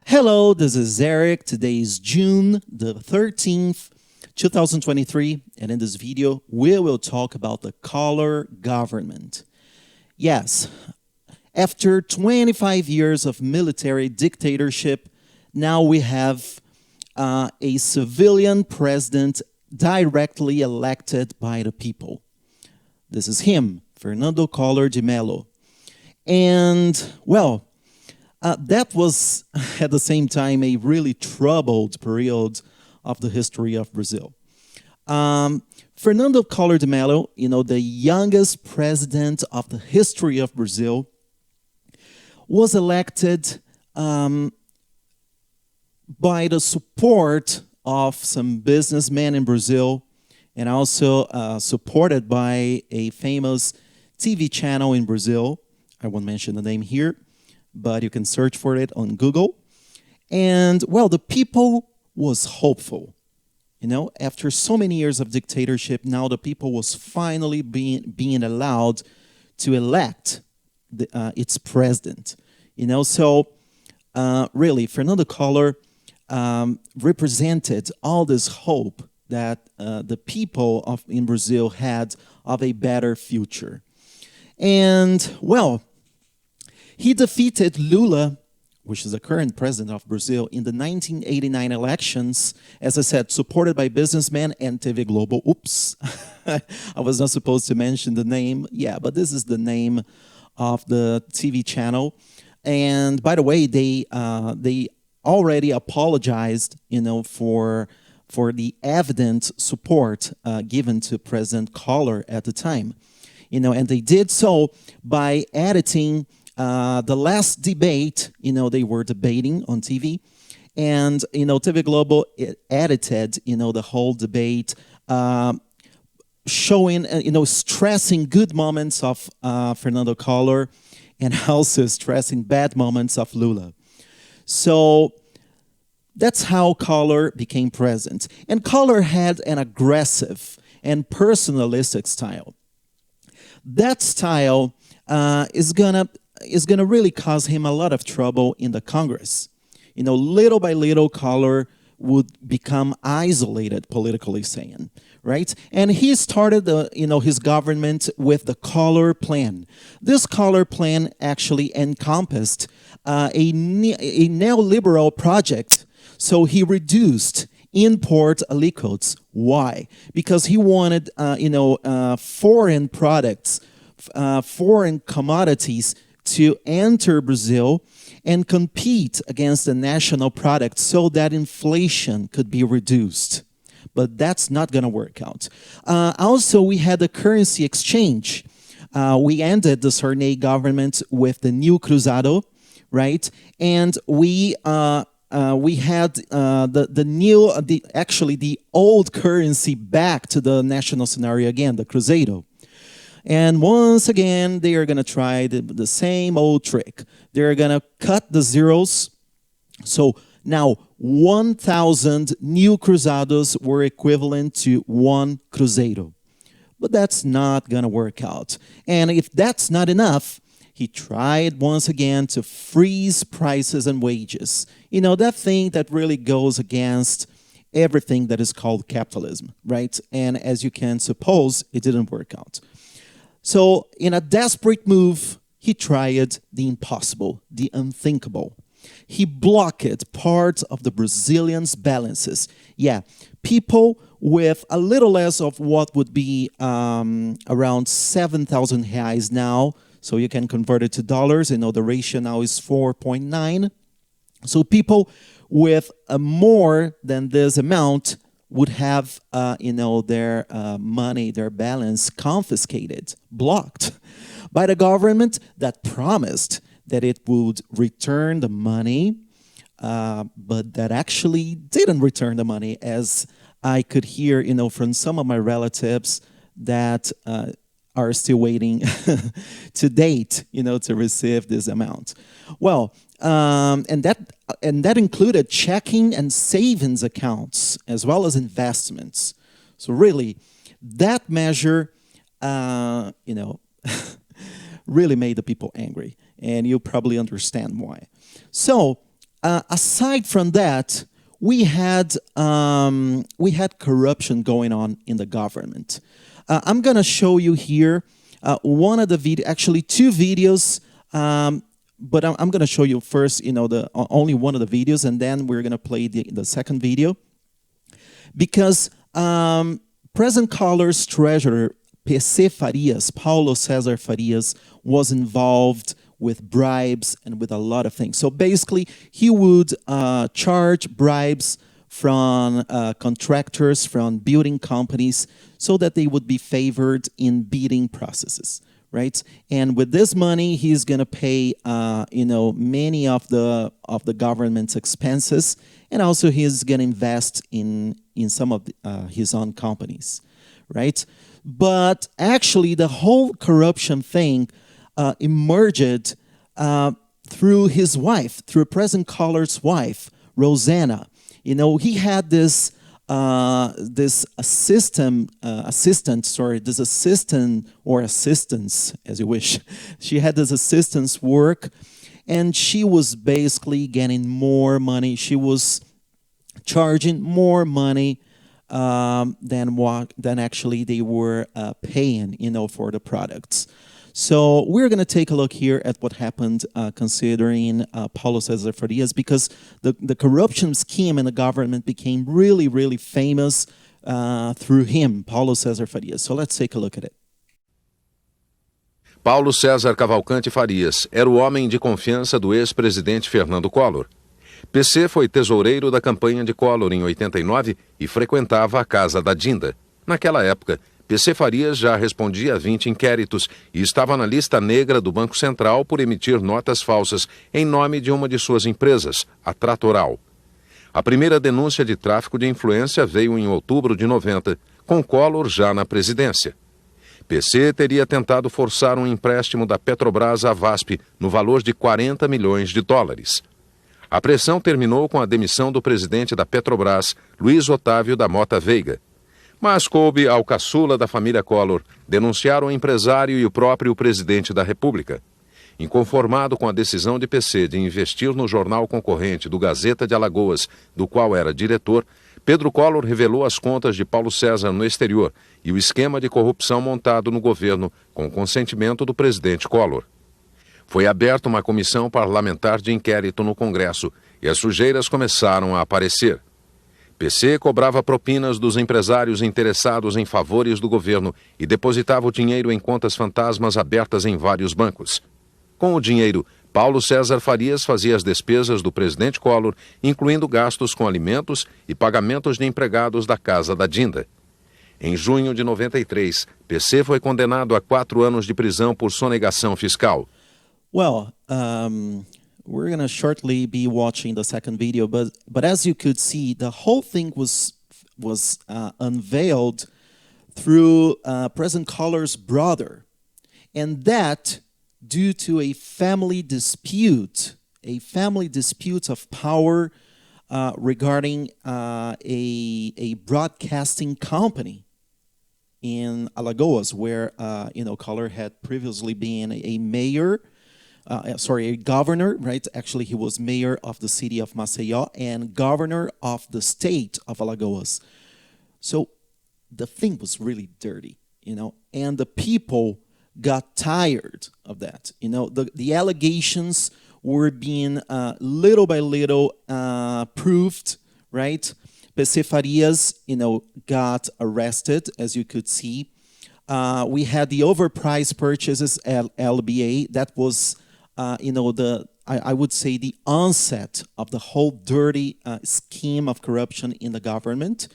Hello, this is Eric. Today is June the 13th, 2023, and in this video, we will talk about the Collor Government. Yes, after 25 years of military dictatorship, now we have a civilian president directly elected by the people. This is him, Fernando Collor de Mello. And, well, that was at the same time a really troubled period of the history of Brazil. Fernando Collor de Mello, the youngest president of the history of Brazil, was elected by the support of some businessmen in Brazil and also supported by a famous TV channel in Brazil. I won't mention the name here, but you can search for it on Google. And, well, the people was hopeful. After so many years of dictatorship, now the people was finally being allowed to elect its president. So really, Fernando Collor represented all this hope that the people in Brazil had of a better future. And, well, he defeated Lula, which is the current president of Brazil, in the 1989 elections, as I said, supported by businessmen and TV Globo. Oops, I was not supposed to mention the name. Yeah, but this is the name of the TV channel. And by the way, they already apologized, for the evident support given to President Collor at the time. And they did so by editing the last debate, they were debating on TV, and, TV Globo edited, the whole debate, showing, stressing good moments of Fernando Collor and also stressing bad moments of Lula. So that's how Collor became president. And Collor had an aggressive and personalistic style. That style is gonna really cause him a lot of trouble in the Congress. Little by little, Collor would become isolated, politically saying, right? And he started his government with the Collor Plan. This Collor Plan actually encompassed a neoliberal project. So he reduced import aliquots. Why? Because he wanted, foreign products, foreign commodities to enter Brazil and compete against the national product so that inflation could be reduced. But that's not going to work out. Also, we had the currency exchange. We ended the Sarney government with the new Cruzado, right? And we had the old currency back to the national scenario again, the Cruzeiro. And once again, they are going to try the same old trick. They're going to cut the zeros. So now 1,000 new Cruzados were equivalent to one Cruzeiro. But that's not going to work out. And if that's not enough, he tried once again to freeze prices and wages. That thing that really goes against everything that is called capitalism, right? And as you can suppose, it didn't work out. So in a desperate move, he tried the impossible, the unthinkable. He blocked part of the Brazilians' balances. Yeah, people with a little less of what would be around 7,000 reais now. So you can convert it to dollars. The ratio now is 4.9. So people with more than this amount would have, their money, their balance confiscated, blocked by the government that promised that it would return the money, but that actually didn't return the money, as I could hear, from some of my relatives that are still waiting to date, to receive this amount. Well, and that included checking and savings accounts as well as investments. So really, that measure, really made the people angry, and you probably understand why. So Aside from that, we had corruption going on in the government. I'm gonna show you here one of the actually two videos, but I'm gonna show you first, the only one of the videos, and then we're gonna play the second video, because President Collor's treasurer PC Farias, Paulo César Farias, was involved with bribes and with a lot of things. So basically, he would charge bribes from contractors, from building companies, so that they would be favored in bidding processes, right? And with this money, he's going to pay, many of the government's expenses, and also he's going to invest in some of his own companies, right? But actually, the whole corruption thing emerged through his wife, through President Collor's wife, Rosanna. He had this assistant or assistants, as you wish. She had this assistant's work, and she was basically getting more money. She was charging more money than actually they were paying, for the products. So we're going to take a look here at what happened considering Paulo César Farias, because the corruption scheme in the government became really, really famous through him, Paulo César Farias. So let's take a look at it. Paulo César Cavalcante Farias era o homem de confiança do ex-presidente Fernando Collor. PC foi tesoureiro da campanha de Collor em 89 e frequentava a casa da Dinda. Naquela época, PC Farias já respondia a 20 inquéritos e estava na lista negra do Banco Central por emitir notas falsas em nome de uma de suas empresas, a Tratoral. A primeira denúncia de tráfico de influência veio em outubro de 90, com Collor já na presidência. PC teria tentado forçar um empréstimo da Petrobras à VASP no valor de 40 milhões de dólares. A pressão terminou com a demissão do presidente da Petrobras, Luiz Otávio da Mota Veiga. Mas coube ao caçula da família Collor denunciar o empresário e o próprio presidente da República. Inconformado com a decisão de PC de investir no jornal concorrente do Gazeta de Alagoas, do qual era diretor, Pedro Collor revelou as contas de Paulo César no exterior e o esquema de corrupção montado no governo com o consentimento do presidente Collor. Foi aberta uma comissão parlamentar de inquérito no Congresso e as sujeiras começaram a aparecer. PC cobrava propinas dos empresários interessados em favores do governo e depositava o dinheiro em contas fantasmas abertas em vários bancos. Com o dinheiro, Paulo César Farias fazia as despesas do presidente Collor, incluindo gastos com alimentos e pagamentos de empregados da casa da Dinda. Em junho de 93, PC foi condenado a 4 anos de prisão por sonegação fiscal. Well, we're going to shortly be watching the second video, but as you could see, the whole thing was unveiled through President Collor's brother, and that due to a family dispute of power regarding a broadcasting company in Alagoas, where Collor had previously been a governor, right? Actually, he was mayor of the city of Maceió and governor of the state of Alagoas. So the thing was really dirty, and the people got tired of that. The allegations were being little by little proved, right? PC Farias, got arrested, as you could see. We had the overpriced purchases at LBA. That was I would say the onset of the whole dirty scheme of corruption in the government.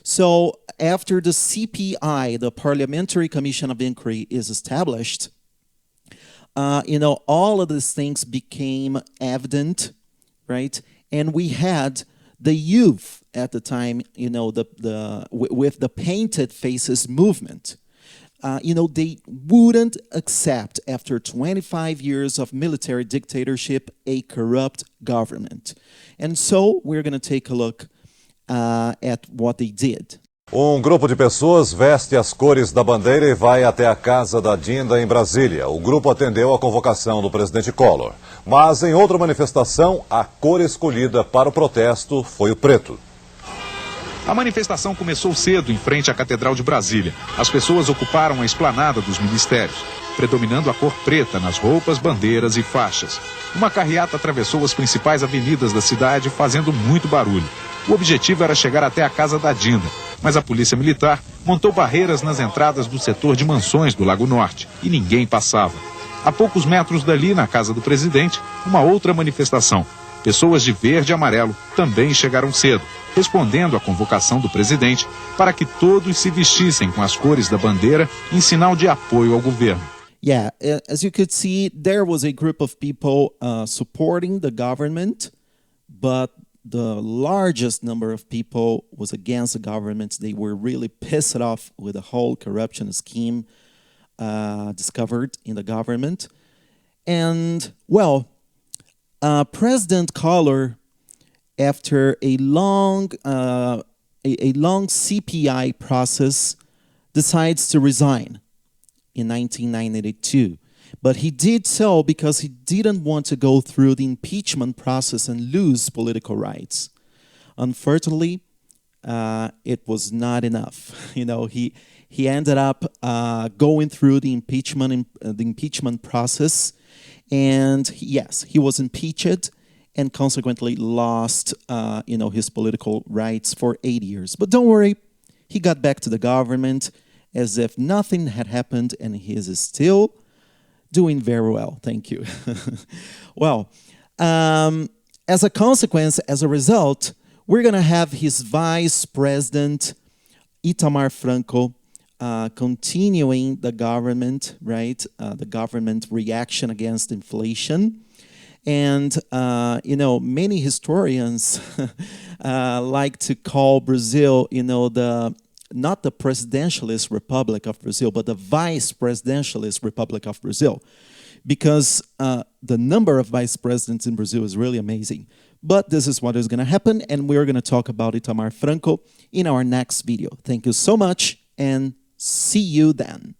So after the CPI, the Parliamentary Commission of Inquiry, is established, all of these things became evident, right? And we had the youth at the time, with the Painted Faces movement. They wouldn't accept, after 25 years of military dictatorship, a corrupt government. And so we're going to take a look at what they did. Um grupo de pessoas veste as cores da bandeira e vai até a casa da Dinda, em Brasília. O grupo atendeu à convocação do presidente Collor. Mas em outra manifestação, a cor escolhida para o protesto foi o preto. A manifestação começou cedo em frente à Catedral de Brasília. As pessoas ocuparam a esplanada dos ministérios, predominando a cor preta nas roupas, bandeiras e faixas. Uma carreata atravessou as principais avenidas da cidade, fazendo muito barulho. O objetivo era chegar até a casa da Dinda, mas a polícia militar montou barreiras nas entradas do setor de mansões do Lago Norte e ninguém passava. A poucos metros dali, na casa do presidente, uma outra manifestação. Pessoas de verde e amarelo também chegaram cedo, respondendo à convocação do presidente para que todos se vestissem com as cores da bandeira em sinal de apoio ao governo. Yeah, as you could see, there was a group of people supporting the government, but the largest number of people was against the government. They were really pissed off with the whole corruption scheme discovered in the government. And, well, President Collor, after a long CPI process, decides to resign in 1992. But he did so because he didn't want to go through the impeachment process and lose political rights. Unfortunately, it was not enough. You know, he ended up going through the impeachment process, and yes, he was impeached and consequently lost, his political rights for 8 years. But don't worry, he got back to the government as if nothing had happened, and he is still doing very well, thank you. Well, as a consequence, as a result, we're going to have his vice president, Itamar Franco, continuing the government, right? The government reaction against inflation. And, many historians like to call Brazil, not the presidentialist Republic of Brazil, but the vice presidentialist Republic of Brazil, because the number of vice presidents in Brazil is really amazing. But this is what is going to happen, and we're going to talk about Itamar Franco in our next video. Thank you so much, and see you then.